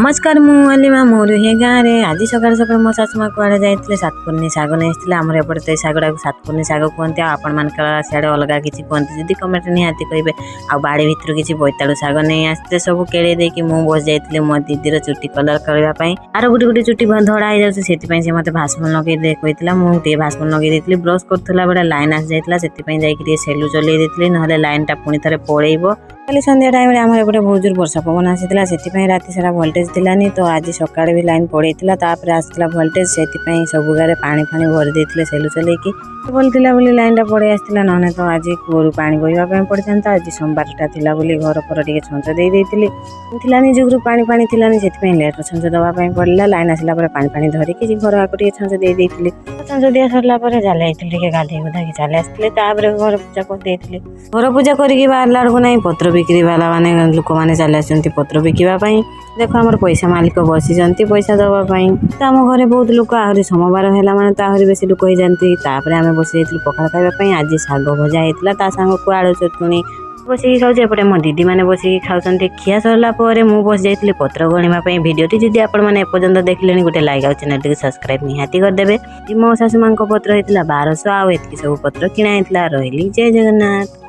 नमस्कार मु अलिमा मोर हे गाँव में आज सकाल सकाल मो शाशुमा कड़े जाते सातपुरनी शाग नहीं आमर एपटे शागटा सातपुरनी शाग कहते आपण मान सियाड़े अलग किसी कहते जदि कमेंट निहाती कहे आ बाड़ी भर किसी बोईताड़ू शाग नहीं आसते सब केड़े देकी मु बस जाइए मो दीदीर चुट्टी कलर करने आर गोटे गोटे चुट्टी धड़ा हो जाए से मत भाषण लगे कहता मुझे भाषण लगे दी ब्रश करा बेटा लाइन आसी जाइए सेलु चल देती ना लाइन टा पुणी थे पड़ेब कल संध्या टाइम आम एपटे बहुत जोर वर्षा पवन आसाला से राति सारा भोल्टेज थिलानी तो आज सकाଳେ भी लाइन पड़ेगा तापर आसला भोल्टेज से सब गारे पानी फाणी भरी देते सेलु चलैकी भल थिला बोली लाइन टा पड़े आसला ना तो आज कूअरु पानी बोईवा पड़ता आज सोमवारटा थिला बोली घर पर टे छंच दे देती थिलानी जुगरू पानी पानी थिलानी से लेट छंच दवाई पड़ा लाइन आसला पानी पानी धरिकी घर आगे टे छंच दे देती छंच दिया सरला जाले गाधे गुधा चले आसते घर पूजा करदे घर पूजा करके बाहर बेलू ना पत्र बिक्री वाला माने लोक मैंने चले आसती पत्र बिकापी देख आम पैसा मालिक बसी पैसा दवापाई तो आम घर बहुत लोक आहरी सोमवार है माने तो आहरी बेसी लोक हो जाती आम बसी जाइए पखाड़ खावाई आज शाग भजा होता सांग को आलू चटणी बसिक खाऊँ एपटे मो दीदी मैंने बसिक खाऊँ खिया सरला मुझे बस जाइए पत्र गणिवाई भिडियोटी जदि आपने एपर्तंत देखले गोटे लाइक आ चैनल टी सब्सक्राइब निहाती करदे मो शाशुमा पत्र होता 1200 आउ एति सब पत्र किणा रही जय जगन्नाथ।